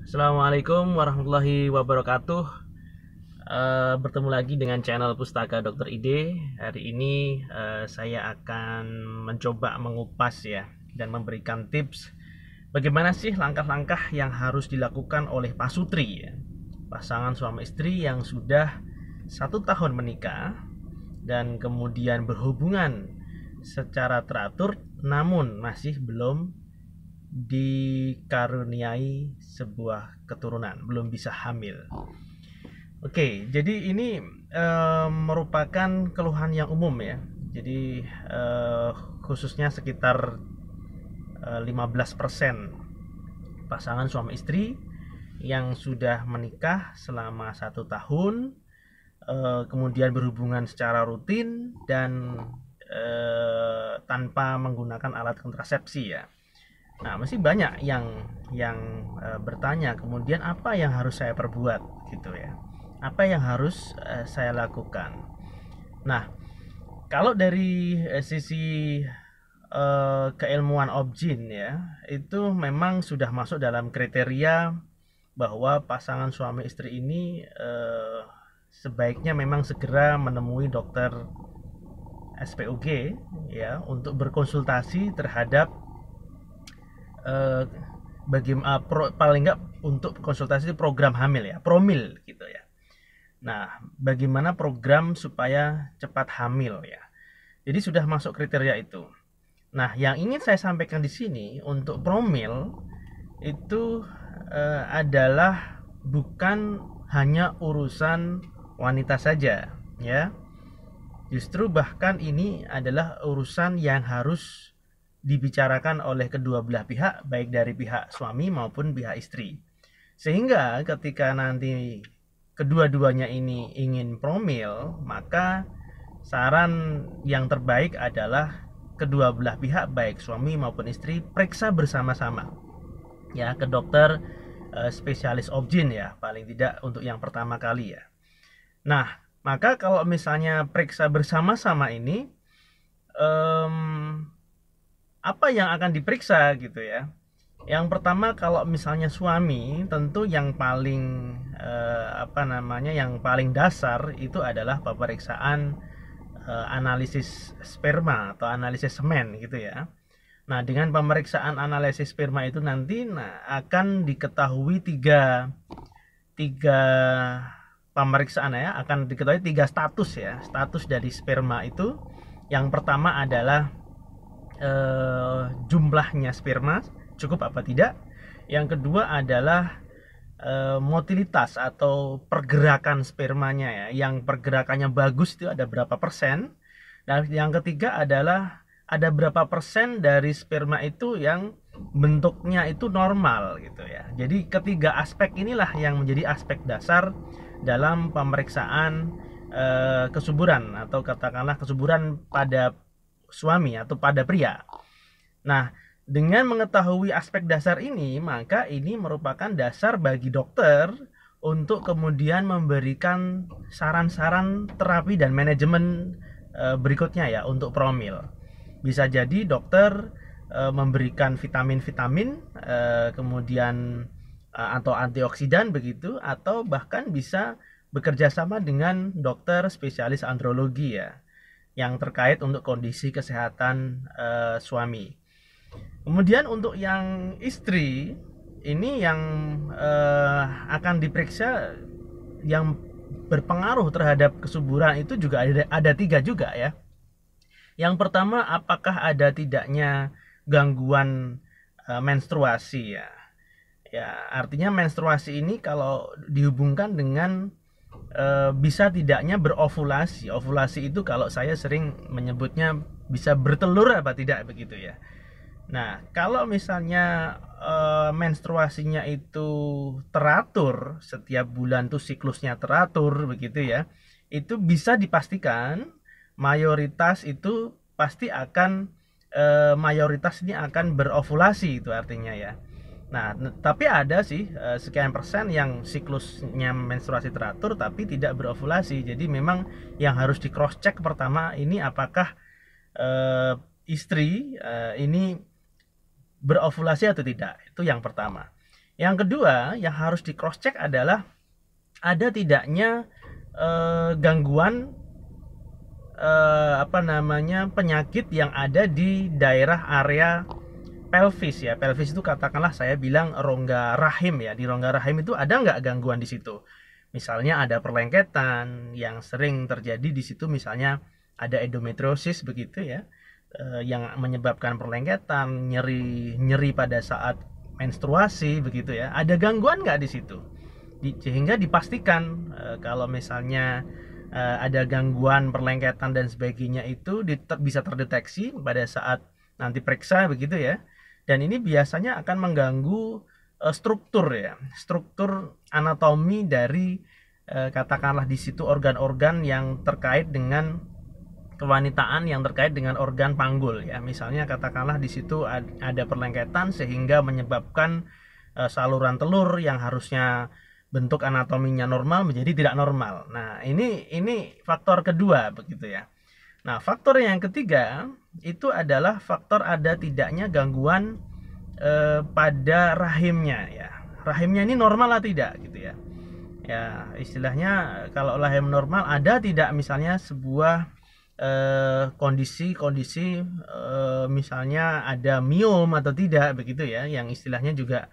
Assalamualaikum warahmatullahi wabarakatuh. Bertemu lagi dengan channel Pustaka Dokter Ide. Hari ini saya akan mencoba mengupas ya dan memberikan tips bagaimana sih langkah-langkah yang harus dilakukan oleh pasutri ya, pasangan suami istri yang sudah 1 tahun menikah dan kemudian berhubungan secara teratur namun masih belum dikaruniai sebuah keturunan, belum bisa hamil. Oke, jadi ini merupakan keluhan yang umum ya. Jadi khususnya sekitar 15% pasangan suami istri yang sudah menikah selama 1 tahun, kemudian berhubungan secara rutin dan tanpa menggunakan alat kontrasepsi ya. Nah, masih banyak yang bertanya, kemudian apa yang harus saya perbuat gitu ya? Apa yang harus saya lakukan? Nah, kalau dari sisi keilmuan objin ya, itu memang sudah masuk dalam kriteria bahwa pasangan suami istri ini sebaiknya memang segera menemui dokter SPOG ya untuk berkonsultasi terhadap paling nggak untuk konsultasi program hamil ya, promil gitu ya. Nah, bagaimana program supaya cepat hamil ya. Jadi sudah masuk kriteria itu. Nah, yang ingin saya sampaikan di sini untuk promil itu adalah bukan hanya urusan wanita saja ya. Justru bahkan ini adalah urusan yang harus dibicarakan oleh kedua belah pihak, baik dari pihak suami maupun pihak istri. Sehingga ketika nanti kedua-duanya ini ingin promil, maka saran yang terbaik adalah kedua belah pihak, baik suami maupun istri, periksa bersama-sama ya ke dokter spesialis objin ya, paling tidak untuk yang pertama kali ya. Nah, maka kalau misalnya periksa bersama-sama ini apa yang akan diperiksa gitu ya. Yang pertama, kalau misalnya suami, tentu yang paling yang paling dasar itu adalah pemeriksaan analisis sperma atau analisis semen gitu ya. Nah, dengan pemeriksaan analisis sperma itu nanti akan diketahui tiga pemeriksaan ya, akan diketahui 3 status ya. Status dari sperma itu, yang pertama adalah jumlahnya sperma cukup apa tidak. Yang kedua adalah motilitas atau pergerakan spermanya ya, yang pergerakannya bagus itu ada berapa persen. Dan yang ketiga adalah ada berapa persen dari sperma itu yang bentuknya itu normal gitu ya. Jadi ketiga aspek inilah yang menjadi aspek dasar dalam pemeriksaan kesuburan atau katakanlah kesuburan pada suami atau pada pria. Nah, dengan mengetahui aspek dasar ini, maka ini merupakan dasar bagi dokter untuk kemudian memberikan saran-saran terapi dan manajemen berikutnya ya untuk promil. Bisa jadi dokter memberikan vitamin-vitamin, kemudian atau antioksidan begitu, atau bahkan bisa bekerja sama dengan dokter spesialis andrologi ya, yang terkait untuk kondisi kesehatan suami. Kemudian untuk yang istri ini yang akan diperiksa yang berpengaruh terhadap kesuburan itu juga ada 3 juga ya. Yang pertama, apakah ada tidaknya gangguan menstruasi ya. Ya, artinya menstruasi ini kalau dihubungkan dengan bisa tidaknya berovulasi. Ovulasi itu kalau saya sering menyebutnya bisa bertelur apa tidak begitu ya. Nah, kalau misalnya menstruasinya itu teratur, setiap bulan tuh siklusnya teratur begitu ya, itu bisa dipastikan mayoritas itu pasti akan mayoritas ini akan berovulasi, itu artinya ya. Nah, tapi ada sih sekian persen yang siklusnya menstruasi teratur tapi tidak berovulasi. Jadi memang yang harus di cross check pertama ini apakah istri ini berovulasi atau tidak. Itu yang pertama. Yang kedua yang harus di cross check adalah ada tidaknya gangguan penyakit yang ada di daerah area pelvis ya. Pelvis itu katakanlah saya bilang rongga rahim ya. Di rongga rahim itu ada nggak gangguan di situ? Misalnya ada perlengketan yang sering terjadi di situ, misalnya ada endometriosis begitu ya, yang menyebabkan perlengketan, nyeri pada saat menstruasi begitu ya. Ada gangguan nggak di situ? Sehingga dipastikan kalau misalnya ada gangguan perlengketan dan sebagainya itu bisa terdeteksi pada saat nanti periksa begitu ya. Dan ini biasanya akan mengganggu struktur ya, struktur anatomi dari katakanlah di situ organ-organ yang terkait dengan kewanitaan, yang terkait dengan organ panggul ya. Misalnya katakanlah di situ ada perlengketan sehingga menyebabkan saluran telur yang harusnya bentuk anatominya normal menjadi tidak normal. Nah, ini faktor kedua begitu ya. Nah, faktor yang ketiga itu adalah faktor ada tidaknya gangguan pada rahimnya ya. Rahimnya ini normal atau tidak gitu ya. Ya, istilahnya kalau rahim normal ada tidak misalnya sebuah kondisi misalnya ada miom atau tidak begitu ya, yang istilahnya juga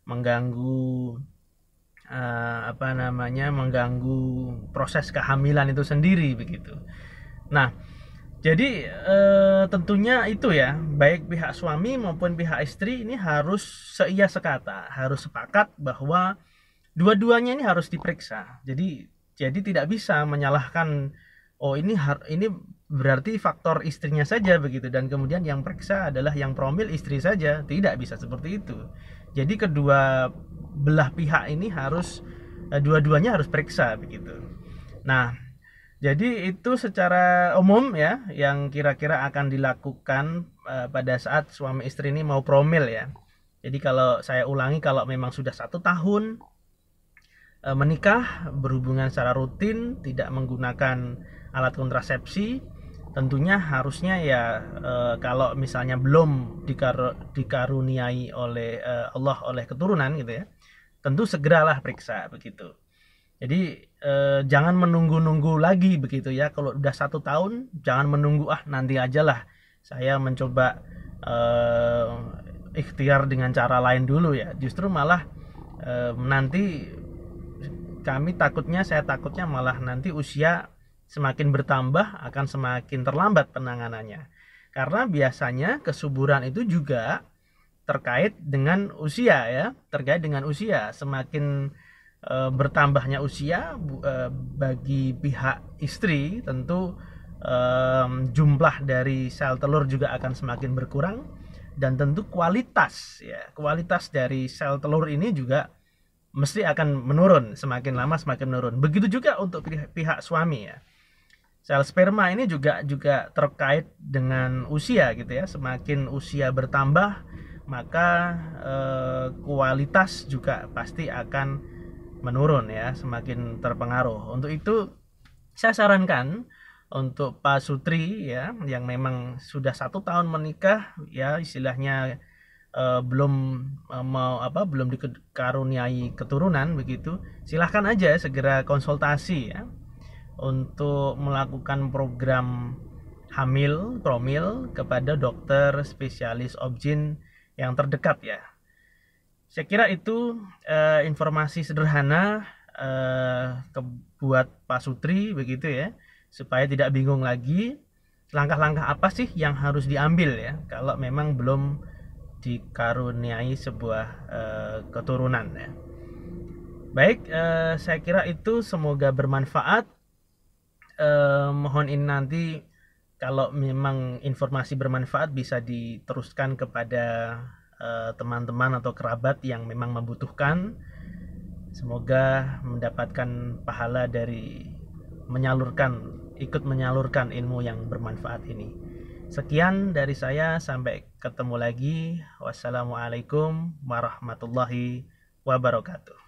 mengganggu mengganggu proses kehamilan itu sendiri begitu. Nah, jadi tentunya itu ya, baik pihak suami maupun pihak istri ini harus seia sekata, harus sepakat bahwa dua-duanya ini harus diperiksa. Jadi tidak bisa menyalahkan, oh ini berarti faktor istrinya saja begitu, dan kemudian yang periksa adalah yang promil istri saja. Tidak bisa seperti itu. Jadi kedua belah pihak ini harus dua-duanya harus periksa begitu. Nah, jadi itu secara umum ya yang kira-kira akan dilakukan pada saat suami istri ini mau promil ya. Jadi kalau saya ulangi, kalau memang sudah 1 tahun menikah, berhubungan secara rutin, tidak menggunakan alat kontrasepsi, tentunya harusnya ya kalau misalnya belum dikaruniai oleh Allah oleh keturunan gitu ya, tentu segeralah periksa begitu. Jadi jangan menunggu-nunggu lagi begitu ya. Kalau udah 1 tahun jangan menunggu, nanti aja lah saya mencoba ikhtiar dengan cara lain dulu ya. Justru malah nanti saya takutnya malah nanti usia semakin bertambah akan semakin terlambat penanganannya. Karena biasanya kesuburan itu juga terkait dengan usia ya, terkait dengan usia. Semakin bertambahnya usia bagi pihak istri, tentu jumlah dari sel telur juga akan semakin berkurang, dan tentu kualitas dari sel telur ini juga mesti akan menurun, semakin lama semakin menurun. Begitu juga untuk pihak suami ya. Sel sperma ini juga terkait dengan usia gitu ya. Semakin usia bertambah, maka kualitas juga pasti akan menurun ya, semakin terpengaruh. Untuk itu saya sarankan untuk Pak Sutri ya, yang memang sudah 1 tahun menikah ya, istilahnya belum dikaruniai keturunan begitu, silahkan aja segera konsultasi ya untuk melakukan program hamil promil kepada dokter spesialis obgyn yang terdekat ya. Saya kira itu informasi sederhana buat Pak Sutri begitu ya, supaya tidak bingung lagi langkah-langkah apa sih yang harus diambil ya kalau memang belum dikaruniai sebuah keturunan ya. Baik, saya kira itu semoga bermanfaat. Mohon ini nanti kalau memang informasi bermanfaat bisa diteruskan kepada teman-teman atau kerabat yang memang membutuhkan. Semoga mendapatkan pahala dari ikut menyalurkan ilmu yang bermanfaat ini. Sekian dari saya, sampai ketemu lagi. Wassalamualaikum warahmatullahi wabarakatuh.